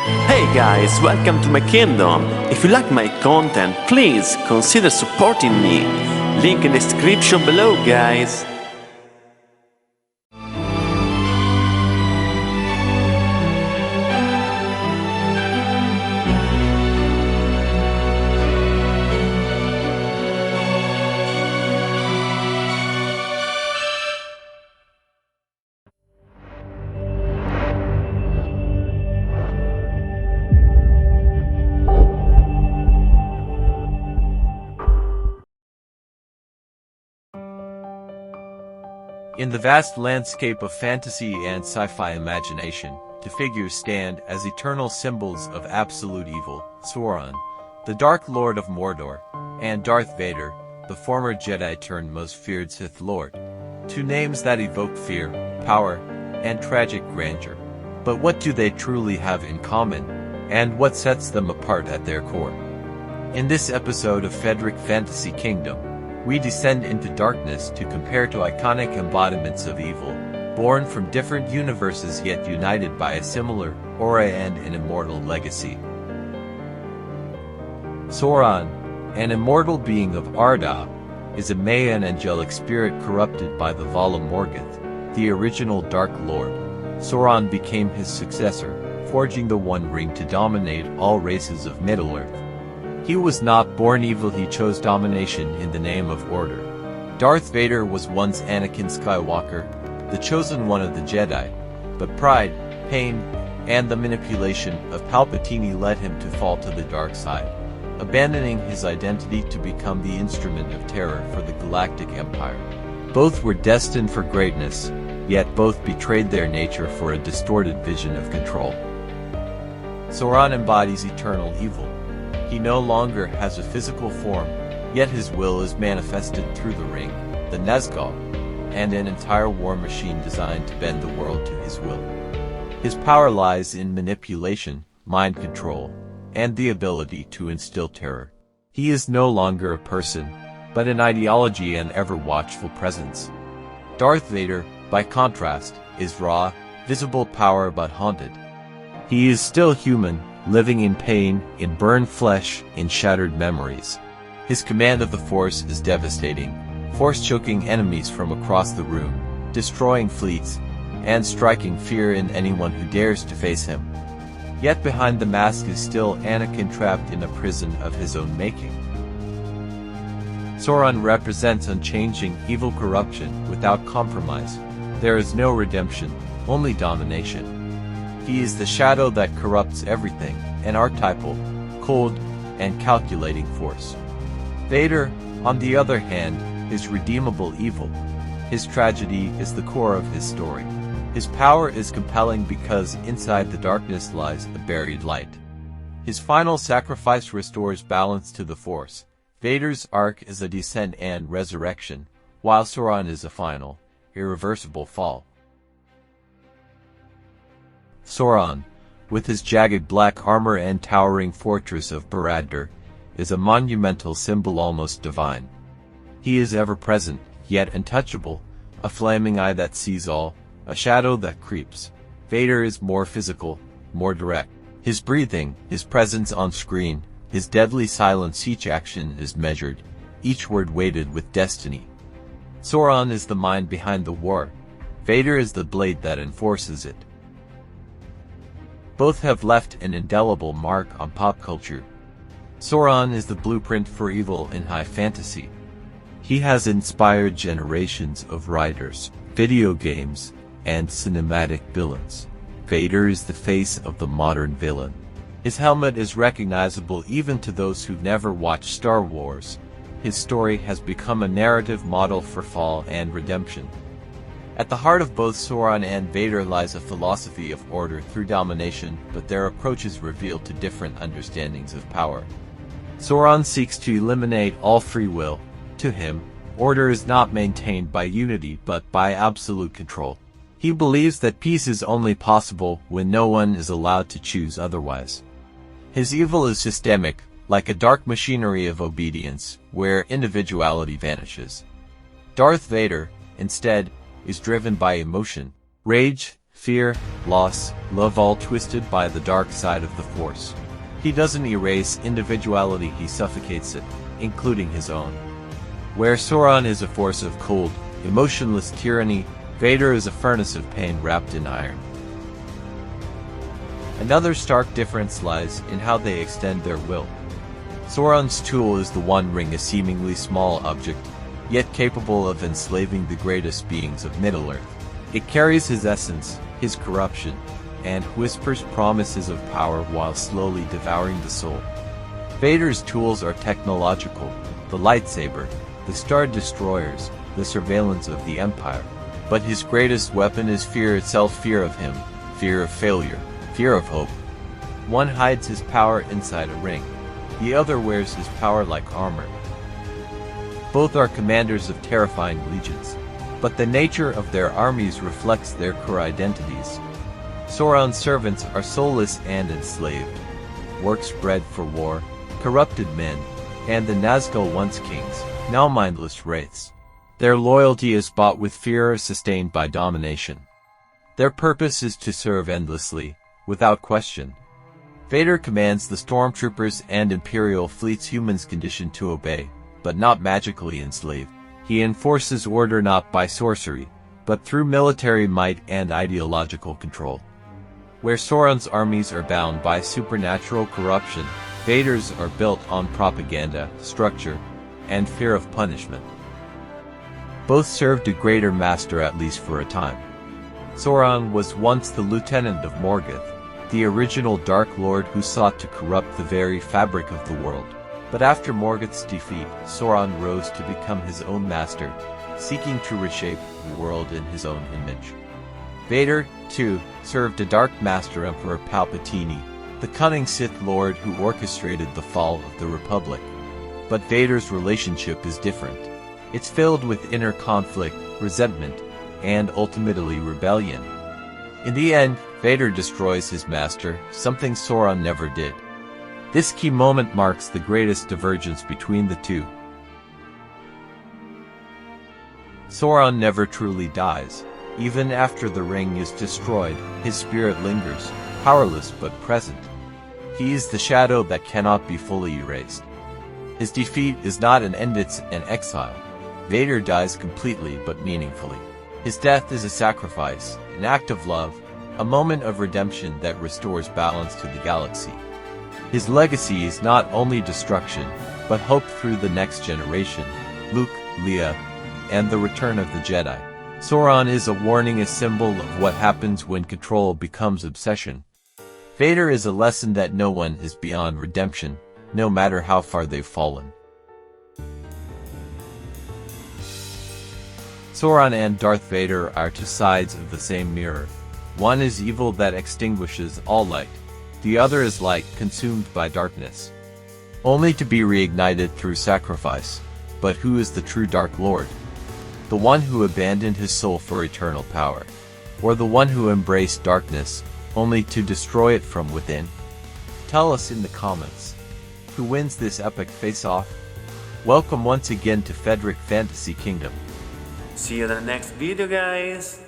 Hey guys, welcome to my kingdom. If you like my content, please consider supporting me. Link in the description below, guys. In the vast landscape of fantasy and sci-fi imagination, two figures stand as eternal symbols of absolute evil: Sauron, the Dark Lord of Mordor, and Darth Vader, the former Jedi turned most feared Sith Lord. Two names that evoke fear, power, and tragic grandeur. But what do they truly have in common, and what sets them apart at their core? In this episode of Fedrick Fantasy Kingdom, we descend into darkness to compare to iconic embodiments of evil, born from different universes yet united by a similar aura and an immortal legacy. Sauron, an immortal being of Arda, is a Mayan angelic spirit corrupted by the Vala Morgoth, the original Dark Lord. Sauron became his successor, forging the One Ring to dominate all races of Middle-earth. He was not born evil, he chose domination in the name of order. Darth Vader was once Anakin Skywalker, the chosen one of the Jedi, but pride, pain, and the manipulation of Palpatine led him to fall to the dark side, abandoning his identity to become the instrument of terror for the Galactic Empire. Both were destined for greatness, yet both betrayed their nature for a distorted vision of control. Sauron embodies eternal evil. He no longer has a physical form, yet his will is manifested through the ring, the Nazgul, and an entire war machine designed to bend the world to his will. His power lies in manipulation, mind control, and the ability to instill terror. He is no longer a person, but an ideology and ever-watchful presence. Darth Vader, by contrast, is raw, visible power but haunted. He is still human, living in pain, in burned flesh, in shattered memories. His command of the Force is devastating, force-choking enemies from across the room, destroying fleets, and striking fear in anyone who dares to face him. Yet behind the mask is still Anakin, trapped in a prison of his own making. Sauron represents unchanging, evil corruption without compromise. There is no redemption, only domination. He is the shadow that corrupts everything, an archetypal, cold, and calculating force. Vader, on the other hand, is redeemable evil. His tragedy is the core of his story. His power is compelling because inside the darkness lies a buried light. His final sacrifice restores balance to the Force. Vader's arc is a descent and resurrection, while Sauron is a final, irreversible fall. Sauron, with his jagged black armor and towering fortress of Barad-dûr, is a monumental symbol, almost divine. He is ever-present, yet untouchable, a flaming eye that sees all, a shadow that creeps. Vader is more physical, more direct. His breathing, his presence on screen, his deadly silence, each action is measured, each word weighted with destiny. Sauron is the mind behind the war. Vader is the blade that enforces it. Both have left an indelible mark on pop culture. Sauron is the blueprint for evil in high fantasy. He has inspired generations of writers, video games, and cinematic villains. Vader is the face of the modern villain. His helmet is recognizable even to those who've never watched Star Wars. His story has become a narrative model for fall and redemption. At the heart of both Sauron and Vader lies a philosophy of order through domination, but their approaches reveal two different understandings of power. Sauron seeks to eliminate all free will. To him, order is not maintained by unity but by absolute control. He believes that peace is only possible when no one is allowed to choose otherwise. His evil is systemic, like a dark machinery of obedience, where individuality vanishes. Darth Vader, instead, is driven by emotion, rage, fear, loss, love, all twisted by the dark side of the Force. He doesn't erase individuality, he suffocates it, including his own. Where Sauron is a force of cold, emotionless tyranny, Vader is a furnace of pain wrapped in iron. Another stark difference lies in how they extend their will. Sauron's tool is the One Ring, a seemingly small object, yet capable of enslaving the greatest beings of Middle-earth. It carries his essence, his corruption, and whispers promises of power while slowly devouring the soul. Vader's tools are technological, the lightsaber, the Star Destroyers, the surveillance of the Empire. But his greatest weapon is fear itself, fear of him, fear of failure, fear of hope. One hides his power inside a ring. The other wears his power like armor. Both are commanders of terrifying legions, but the nature of their armies reflects their core identities. Sauron's servants are soulless and enslaved, works bred for war, corrupted men, and the Nazgul, once kings, now mindless wraiths. Their loyalty is bought with fear or sustained by domination. Their purpose is to serve endlessly, without question. Vader commands the stormtroopers and Imperial fleets, humans conditioned to obey, but not magically enslaved. He enforces order not by sorcery, but through military might and ideological control. Where Sauron's armies are bound by supernatural corruption, Vader's are built on propaganda, structure, and fear of punishment. Both served a greater master, at least for a time. Sauron was once the lieutenant of Morgoth, the original Dark Lord who sought to corrupt the very fabric of the world. But after Morgoth's defeat, Sauron rose to become his own master, seeking to reshape the world in his own image. Vader, too, served a dark master, Emperor Palpatine, the cunning Sith Lord who orchestrated the fall of the Republic. But Vader's relationship is different. It's filled with inner conflict, resentment, and ultimately rebellion. In the end, Vader destroys his master, something Sauron never did. This key moment marks the greatest divergence between the two. Sauron never truly dies. Even after the ring is destroyed, his spirit lingers, powerless but present. He is the shadow that cannot be fully erased. His defeat is not an end, it's an exile. Vader dies completely but meaningfully. His death is a sacrifice, an act of love, a moment of redemption that restores balance to the galaxy. His legacy is not only destruction, but hope through the next generation, Luke, Leia, and the return of the Jedi. Sauron is a warning, a symbol of what happens when control becomes obsession. Vader is a lesson that no one is beyond redemption, no matter how far they've fallen. Sauron and Darth Vader are two sides of the same mirror. One is evil that extinguishes all light. The other is light consumed by darkness, only to be reignited through sacrifice. But who is the true Dark Lord? The one who abandoned his soul for eternal power, or the one who embraced darkness, only to destroy it from within? Tell us in the comments. Who wins this epic face-off? Welcome once again to Fedrick Fantasy Kingdom. See you in the next video, guys!